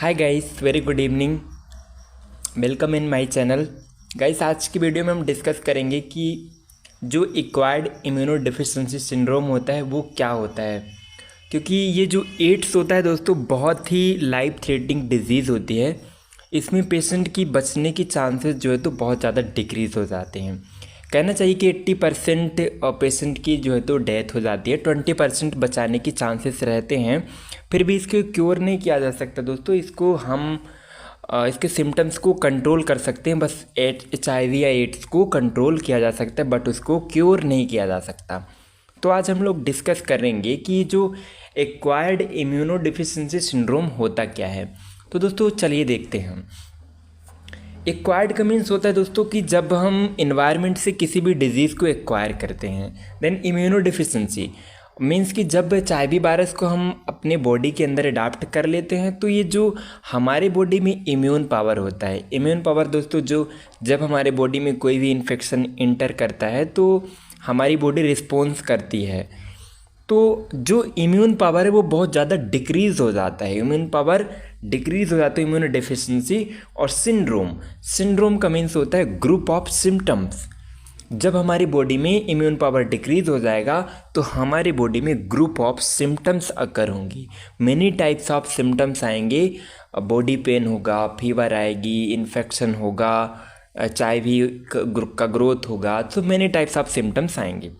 Hi guys, very good evening. Welcome in my channel. Guys, आज की video में हम डिस्कस करेंगे कि जो एक्वायर्ड इम्यूनो डिफिशिएंसी सिंड्रोम होता है वो क्या होता है। क्योंकि ये जो एड्स होता है दोस्तों, बहुत ही लाइफ थ्रेटनिंग डिजीज़ होती है। इसमें पेशेंट की बचने की चांसेस जो है तो बहुत ज़्यादा डिक्रीज़ हो जाते हैं। कहना चाहिए कि 80% पेशेंट की जो है तो डेथ हो जाती है, 20% बचाने की चांसेस रहते हैं। फिर भी इसको क्योर नहीं किया जा सकता दोस्तों। इसको हम इसके सिम्टम्स को कंट्रोल कर सकते हैं, बस HIV या एड्स को कंट्रोल किया जा सकता है, बट उसको क्योर नहीं किया जा सकता। तो आज हम लोग डिस्कस करेंगे कि जो एक्वायर्ड इम्यूनो डिफिशिएंसी सिंड्रोम होता क्या है। तो दोस्तों चलिए देखते हैं। एक्वायर्ड का मीन्स होता है दोस्तों कि जब हम इन्वायरमेंट से किसी भी डिजीज़ को एक्वायर करते हैं। देन इम्यूनो डिफिशिएंसी मीन्स कि जब HIV वायरस को हम अपने बॉडी के अंदर अडाप्ट कर लेते हैं, तो ये जो हमारे बॉडी में इम्यून पावर होता है, इम्यून पावर दोस्तों जो जब हमारे बॉडी में कोई भी इन्फेक्शन इंटर करता है तो हमारी बॉडी रिस्पॉन्स करती है। तो जो इम्यून पावर है वो बहुत ज़्यादा डिक्रीज़ हो जाता है। इम्यून पावर डिक्रीज़ हो जाता है, इम्यूनो डिफिशिएंसी। और सिंड्रोम का मीन्स होता है ग्रुप ऑफ सिम्टम्स। जब हमारी बॉडी में इम्यून पावर डिक्रीज़ हो जाएगा तो हमारी बॉडी में ग्रुप ऑफ सिम्टम्स अकर होंगी। मेनी टाइप्स ऑफ सिम्टम्स आएंगे। बॉडी पेन होगा, फीवर आएगी, इन्फेक्शन होगा, HIV ग्रुप का ग्रोथ होगा। तो मेनी टाइप्स ऑफ सिम्टम्स आएंगे।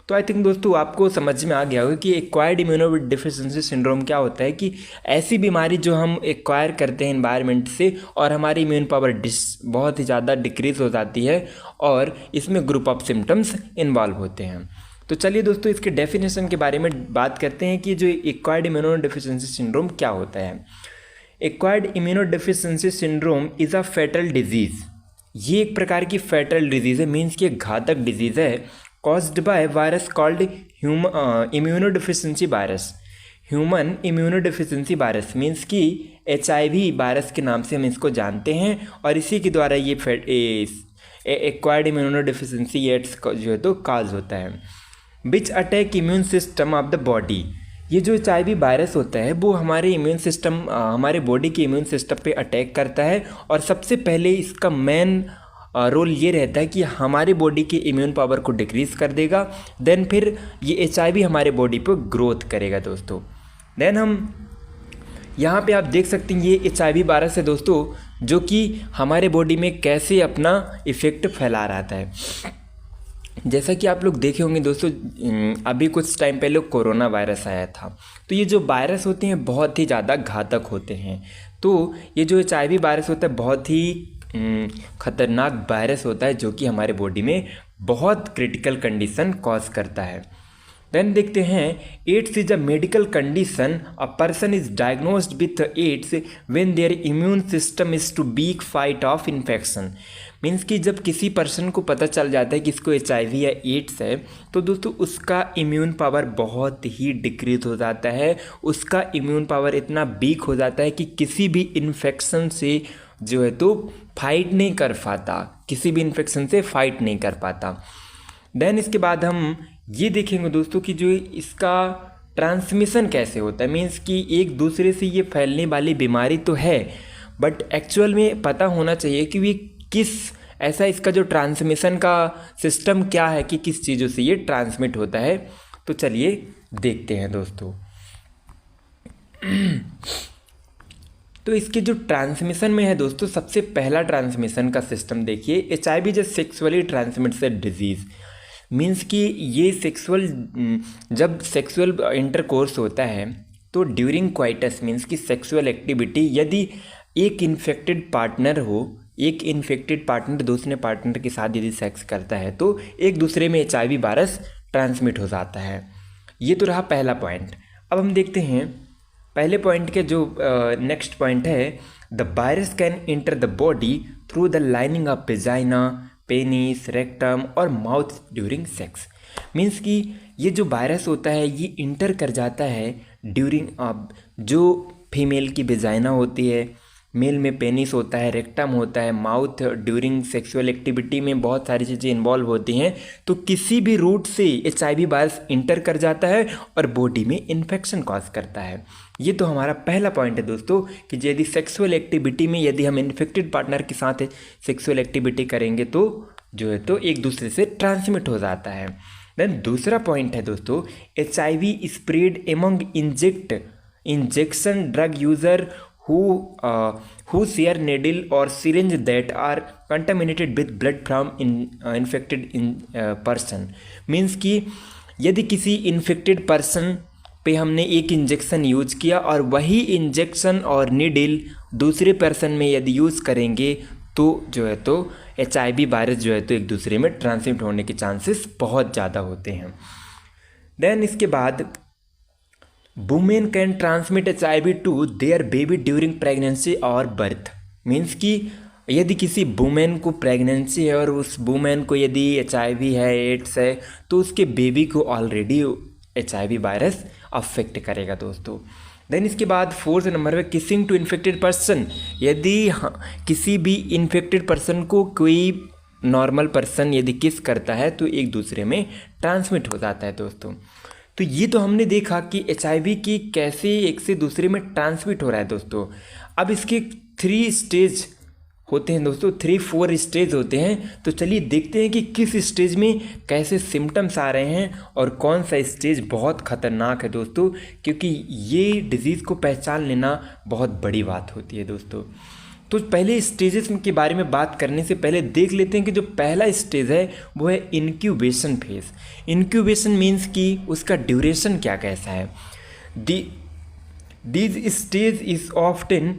तो आई थिंक दोस्तों आपको समझ में आ गया होगा कि एक्वायर्ड इम्यूनो डिफिशिएंसी सिंड्रोम क्या होता है। कि ऐसी बीमारी जो हम एक्वायर करते हैं एनवायरनमेंट से और हमारी इम्यून पावर बहुत ही ज़्यादा डिक्रीज़ हो जाती है और इसमें ग्रुप ऑफ सिम्टम्स इन्वॉल्व होते हैं। तो चलिए दोस्तों इसके डेफिनेशन के बारे में बात करते हैं कि जो एक्वायर्ड इम्यूनो डिफिशिएंसी सिंड्रोम क्या होता है। Acquired immuno deficiency syndrome is a fatal disease. ये एक प्रकार की फैटल डिजीज़ है, मीन्स कि एक घातक डिजीज़ है। caused by virus called immunodeficiency virus। Human immunodeficiency virus means कि HIV वायरस के नाम से हम इसको जानते हैं और इसी के द्वारा ये एक्वायर्ड इम्यूनोडिफिशिएंसी एड्स जो है तो काज होता है। विच attack immune system of the body. ये जो HIV वायरस होता है वो हमारे इम्यून सिस्टम, हमारे बॉडी के इम्यून सिस्टम पे अटैक करता है और सबसे पहले इसका मेन रोल ये रहता है कि हमारे बॉडी के इम्यून पावर को डिक्रीज़ कर देगा। देन फिर ये HIV हमारे बॉडी पे ग्रोथ करेगा दोस्तों। देन हम यहाँ पे आप देख सकते हैं ये HIV वायरस है दोस्तों, जो कि हमारे बॉडी में कैसे अपना इफ़ेक्ट फैला रहा है। जैसा कि आप लोग देखे होंगे दोस्तों, अभी कुछ टाइम पहले कोरोना वायरस आया था। तो ये जो वायरस होते हैं बहुत ही ज़्यादा घातक होते हैं। तो ये जो HIV वायरस होता है बहुत ही खतरनाक वायरस होता है, जो कि हमारे बॉडी में बहुत क्रिटिकल कंडीशन कॉज करता है। देन देखते हैं, AIDS is a medical condition. A person is diagnosed with AIDS when their immune system is too weak fight off infection. Means कि जब किसी पर्सन को पता चल जाता है कि इसको HIV या एड्स है तो दोस्तों उसका इम्यून पावर बहुत ही डिक्रीज हो जाता है। उसका इम्यून पावर इतना वीक हो जाता है कि किसी भी इन्फेक्शन से जो है तो फाइट नहीं कर पाता, किसी भी इन्फेक्शन से फाइट नहीं कर पाता। देन इसके बाद हम ये देखेंगे दोस्तों कि जो इसका ट्रांसमिशन कैसे होता है। मीन्स कि एक दूसरे से ये फैलने वाली बीमारी तो है, बट एक्चुअल में पता होना चाहिए कि ये किस ऐसा इसका जो ट्रांसमिशन का सिस्टम क्या है, कि किस चीज़ों से ये ट्रांसमिट होता है। तो चलिए देखते हैं दोस्तों। तो इसके जो ट्रांसमिशन में है दोस्तों, सबसे पहला ट्रांसमिशन का सिस्टम देखिए। HIV is sexually transmitted disease. Means कि ये जब सेक्सुअल इंटरकोर्स होता है तो ड्यूरिंग क्वाइटस मीन्स कि सेक्सुअल एक्टिविटी, यदि एक इन्फेक्टेड पार्टनर दूसरे पार्टनर के साथ यदि सेक्स करता है तो एक दूसरे में HIV वायरस ट्रांसमिट हो जाता है। ये तो रहा पहला पॉइंट। अब हम देखते हैं पहले पॉइंट के जो नेक्स्ट पॉइंट है, the virus can enter the body through the lining of vagina, penis, rectum और माउथ ड्यूरिंग सेक्स। मीन्स कि ये जो वायरस होता है ये इंटर कर जाता है ड्यूरिंग जो फीमेल की वेजाइना होती है, मेल में पेनिस होता है, रेक्टम होता है, माउथ ड्यूरिंग सेक्सुअल एक्टिविटी में बहुत सारी चीज़ें इन्वॉल्व होती हैं। तो किसी भी रूट से HIV वायरस इंटर कर जाता है और बॉडी में इन्फेक्शन कॉज करता है। ये तो हमारा पहला पॉइंट है दोस्तों कि यदि सेक्सुअल एक्टिविटी में यदि हम इन्फेक्टेड पार्टनर के साथ सेक्सुअल एक्टिविटी करेंगे तो जो है तो एक दूसरे से ट्रांसमिट हो जाता है। देन दूसरा पॉइंट है दोस्तों, HIV spread among injection drug user who share needle or syringe that are contaminated with blood from infected person। Means कि यदि किसी इन्फेक्टेड पर्सन पे हमने एक इंजेक्शन यूज किया और वही इंजेक्शन और नीडल दूसरे पर्सन में यदि यूज़ करेंगे तो जो है तो HIV वायरस जो है तो एक दूसरे में ट्रांसमिट होने के चांसेस बहुत ज़्यादा होते हैं। देन इसके बाद women can transmit HIV to their baby during pregnancy और बर्थ। मीन्स कि यदि किसी वुमेन को प्रेगनेंसी है और उस वुमेन को यदि HIV है, एड्स है, तो उसके बेबी को ऑलरेडी HIV वायरस अफेक्ट करेगा दोस्तों। देन इसके बाद फोर्थ नंबर पे किसिंग टू इन्फेक्टेड पर्सन। यदि किसी भी इन्फेक्टेड पर्सन को कोई नॉर्मल पर्सन यदि किस करता है तो एक दूसरे में ट्रांसमिट हो जाता है दोस्तों। तो ये तो हमने देखा कि HIV की कैसे एक से दूसरे में ट्रांसमिट हो रहा है दोस्तों। अब इसके 3 स्टेज होते हैं दोस्तों, 3-4 स्टेज होते हैं। तो चलिए देखते हैं कि किस स्टेज में कैसे सिम्टम्स आ रहे हैं और कौन सा स्टेज बहुत ख़तरनाक है दोस्तों, क्योंकि ये डिज़ीज़ को पहचान लेना बहुत बड़ी बात होती है दोस्तों। तो पहले स्टेजेस के बारे में बात करने से पहले देख लेते हैं कि जो पहला स्टेज है वो है इंक्यूबेशन फेज। इंक्यूबेशन मीन्स कि उसका ड्यूरेशन क्या कैसा है। This stage is often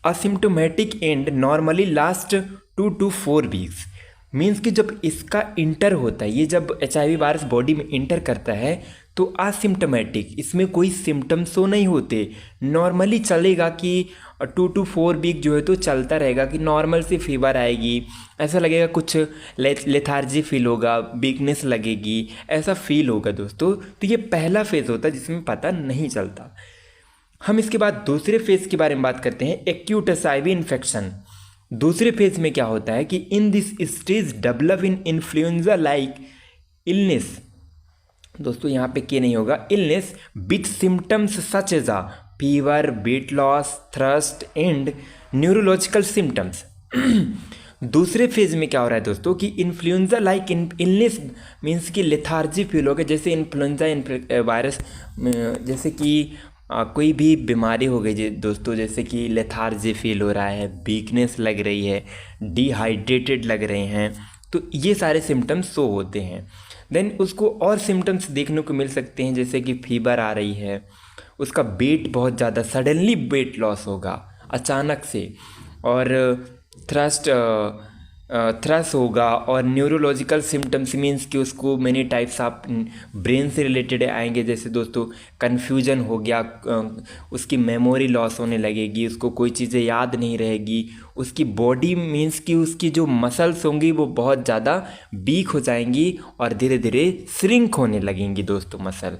asymptomatic and normally last 2 to 4 weeks. Means कि जब इसका इंटर होता है, ये जब HIV वायरस बॉडी में इंटर करता है तो असिम्टोमेटिक, इसमें कोई सिम्टम्स तो नहीं होते, नॉर्मली चलेगा कि 2 to 4 वीक जो है तो चलता रहेगा कि नॉर्मल सी फीवर आएगी, ऐसा लगेगा कुछ लेथार्जी फील होगा, वीकनेस लगेगी, ऐसा फील होगा दोस्तों। तो ये पहला फेज़ होता है जिसमें पता नहीं चलता। हम इसके बाद दूसरे फेज़ के बारे में बात करते हैं, एक्यूट HIV इन्फेक्शन। दूसरे फेज में क्या होता है कि in this stage develop in influenza like illness. दोस्तों यहाँ पे क्या नहीं होगा, illness with symptoms such as fever, weight loss, thrust and neurological symptoms. दूसरे फेज में क्या हो रहा है दोस्तों कि इन्फ्लुएंजा लाइक इलनेस मीन्स कि लेथार्जी फील होगा, जैसे इन्फ्लुएंजा वायरस, जैसे कि कोई भी बीमारी हो गई दोस्तों, जैसे कि लेथार्जी फील हो रहा है, वीकनेस लग रही है, डिहाइड्रेटेड लग रहे हैं, तो ये सारे सिम्टम्स शो होते हैं। देन उसको और सिम्टम्स देखने को मिल सकते हैं, जैसे कि फीवर आ रही है, उसका वेट बहुत ज़्यादा सडनली वेट लॉस होगा अचानक से, और थ्रस्ट होगा, और न्यूरोलॉजिकल सिम्टम्स मीन्स कि उसको मेनी टाइप्स ऑफ ब्रेन से रिलेटेड आएंगे, जैसे दोस्तों कन्फ्यूजन हो गया, उसकी मेमोरी लॉस होने लगेगी, उसको कोई चीज़ें याद नहीं रहेगी, उसकी बॉडी मीन्स कि उसकी जो मसल्स होंगी वो बहुत ज़्यादा वीक हो जाएंगी और धीरे धीरे श्रिंक होने लगेंगी दोस्तों मसल।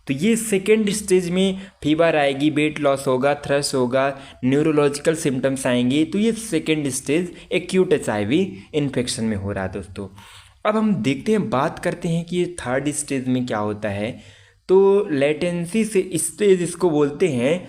तो ये सेकेंड स्टेज में फीवर आएगी, वेट लॉस होगा, थ्रस्ट होगा, न्यूरोलॉजिकल सिम्टम्स आएंगे, तो ये second stage acute HIV infection में हो रहा है दोस्तों। अब हम देखते हैं, बात करते हैं कि ये थर्ड स्टेज में क्या होता है। तो लेटेंसी से स्टेज इसको बोलते हैं,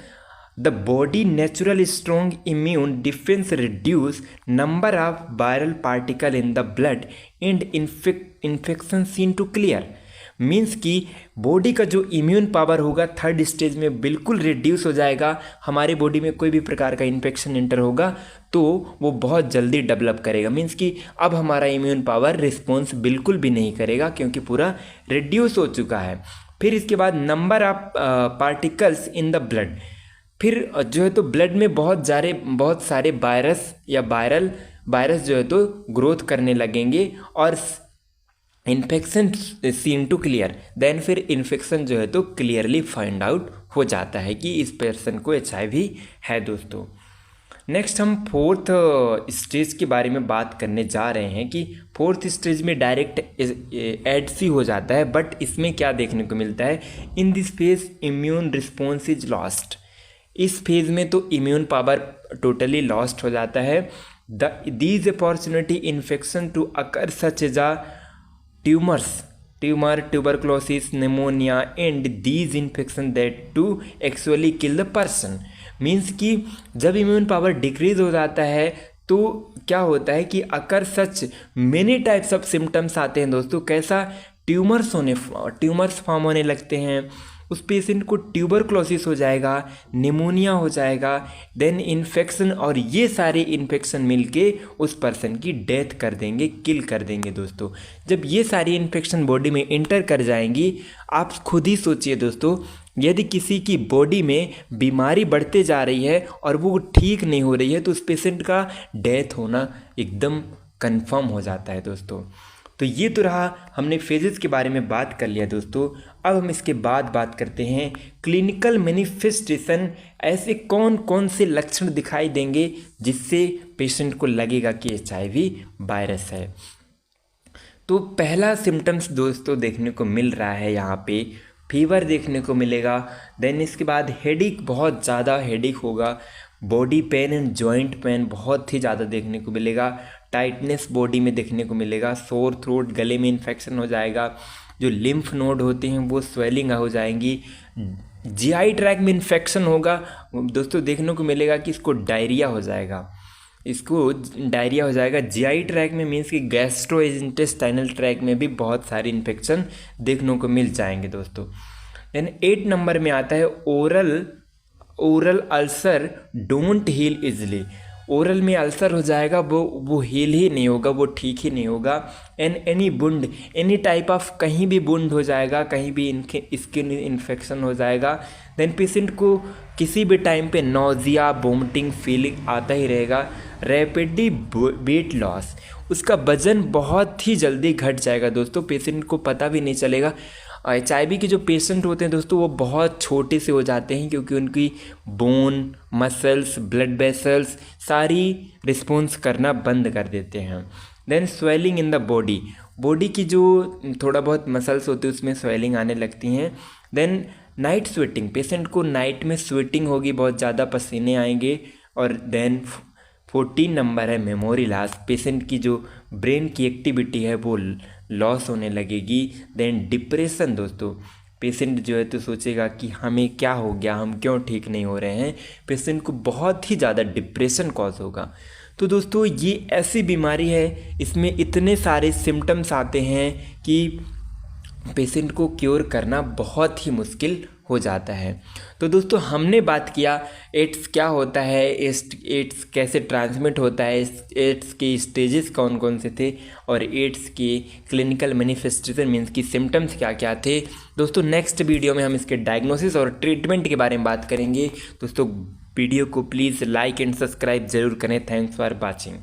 the body natural strong immune defence reduce number of viral particle in the blood and infection seen to clear. Means कि बॉडी का जो इम्यून पावर होगा थर्ड स्टेज में बिल्कुल रिड्यूस हो जाएगा। हमारे बॉडी में कोई भी प्रकार का इन्फेक्शन एंटर होगा तो वो बहुत जल्दी डेवलप करेगा। मीन्स कि अब हमारा इम्यून पावर रिस्पॉन्स बिल्कुल भी नहीं करेगा क्योंकि पूरा रिड्यूस हो चुका है। फिर इसके बाद number of particles in the blood, फिर जो है तो ब्लड में बहुत सारे वायरस या वायरस जो है तो ग्रोथ करने लगेंगे और infection seen to clear. Then फिर इन्फेक्शन जो है तो क्लियरली फाइंड आउट हो जाता है कि इस पर्सन को HIV है दोस्तों। नेक्स्ट हम फोर्थ स्टेज के बारे में बात करने जा रहे हैं कि फोर्थ स्टेज में डायरेक्ट एडसी हो जाता है, बट इसमें क्या देखने को मिलता है, in this phase immune response is lost. इस फेज में तो इम्यून पावर टोटली लॉस्ट हो जाता है। These opportunity infection to occur such as tumours tumour, tuberculosis, pneumonia and these infection that to actually kill the person. Means कि जब immune power decrease हो जाता है तो क्या होता है कि अकर सच मेनी टाइप्स ऑफ सिम्टम्स आते हैं दोस्तों। कैसा? ट्यूमर्स फॉर्म होने लगते हैं, उस पेशेंट को ट्यूबरक्लोसिस हो जाएगा, निमोनिया हो जाएगा, देन इन्फेक्शन, और ये सारे इन्फेक्शन मिलके उस पर्सन की डेथ कर देंगे, किल कर देंगे दोस्तों। जब ये सारी इन्फेक्शन बॉडी में इंटर कर जाएंगी, आप खुद ही सोचिए दोस्तों, यदि किसी की बॉडी में बीमारी बढ़ते जा रही है और वो ठीक नहीं हो रही है तो उस पेशेंट का डेथ होना एकदम कंफर्म हो जाता है दोस्तों। तो ये तो रहा, हमने फेजेस के बारे में बात कर लिया दोस्तों। अब हम इसके बाद बात करते हैं क्लिनिकल मैनिफेस्टेशन। ऐसे कौन कौन से लक्षण दिखाई देंगे जिससे पेशेंट को लगेगा कि HIV वायरस है। तो पहला सिम्टम्स दोस्तों देखने को मिल रहा है यहाँ पे, फीवर देखने को मिलेगा। देन इसके बाद हेडेक, बहुत ज़्यादा हेडेक होगा। Body pain and joint pain बहुत ही ज़्यादा देखने को मिलेगा। टाइटनेस बॉडी में देखने को मिलेगा। सोर थ्रोट, गले में इन्फेक्शन हो जाएगा। जो लिम्फ नोड होते हैं वो स्वेलिंग हो जाएंगी। GI ट्रैक में इन्फेक्शन होगा दोस्तों, देखने को मिलेगा कि इसको डायरिया हो जाएगा। GI ट्रैक में मीन्स कि गैस्ट्रो इंटेस्टाइनल ट्रैक में भी बहुत सारी इन्फेक्शन देखने को मिल जाएंगे दोस्तों। देन 8 नंबर में आता है oral ulcer don't heal easily. Oral में अल्सर हो जाएगा, वो हील ही नहीं होगा, वो ठीक ही नहीं होगा। एंड एनी बुंड, एनी टाइप ऑफ, कहीं भी बुंड हो जाएगा, कहीं भी स्किन इन्फेक्शन हो जाएगा। देन पेशेंट को किसी भी टाइम पे नोजिया, वोमिटिंग फीलिंग आता ही रहेगा। रैपिडली वेट लॉस, उसका वजन बहुत ही जल्दी घट जाएगा दोस्तों, पेशेंट को पता भी नहीं चलेगा। HIV के जो पेशेंट होते हैं दोस्तों वो बहुत छोटे से हो जाते हैं क्योंकि उनकी बोन, मसल्स, ब्लड वेसल्स सारी रिस्पॉन्स करना बंद कर देते हैं। Then swelling in the body की जो थोड़ा बहुत मसल्स होती है उसमें स्वेलिंग आने लगती हैं। देन नाइट स्वेटिंग, पेशेंट को नाइट में स्वेटिंग होगी, बहुत ज़्यादा पसीने आएंगे। और देन 14 नंबर है मेमोरी लॉस, पेशेंट की जो ब्रेन की एक्टिविटी है वो लॉस होने लगेगी। देन डिप्रेशन दोस्तों, पेशेंट जो है तो सोचेगा कि हमें क्या हो गया, हम क्यों ठीक नहीं हो रहे हैं, पेशेंट को बहुत ही ज़्यादा डिप्रेशन कॉज होगा। तो दोस्तों ये ऐसी बीमारी है, इसमें इतने सारे सिम्टम्स आते हैं कि पेशेंट को क्योर करना बहुत ही मुश्किल हो जाता है। तो दोस्तों हमने बात किया एड्स क्या होता है, एड्स कैसे ट्रांसमिट होता है, एड्स के स्टेजेस कौन कौन से थे, और एड्स के क्लिनिकल मैनिफेस्टेशन मीन्स की सिम्टम्स क्या क्या थे। दोस्तों नेक्स्ट वीडियो में हम इसके डायग्नोसिस और ट्रीटमेंट के बारे में बात करेंगे। दोस्तों वीडियो को प्लीज़ लाइक एंड सब्सक्राइब जरूर करें। Thanks for watching.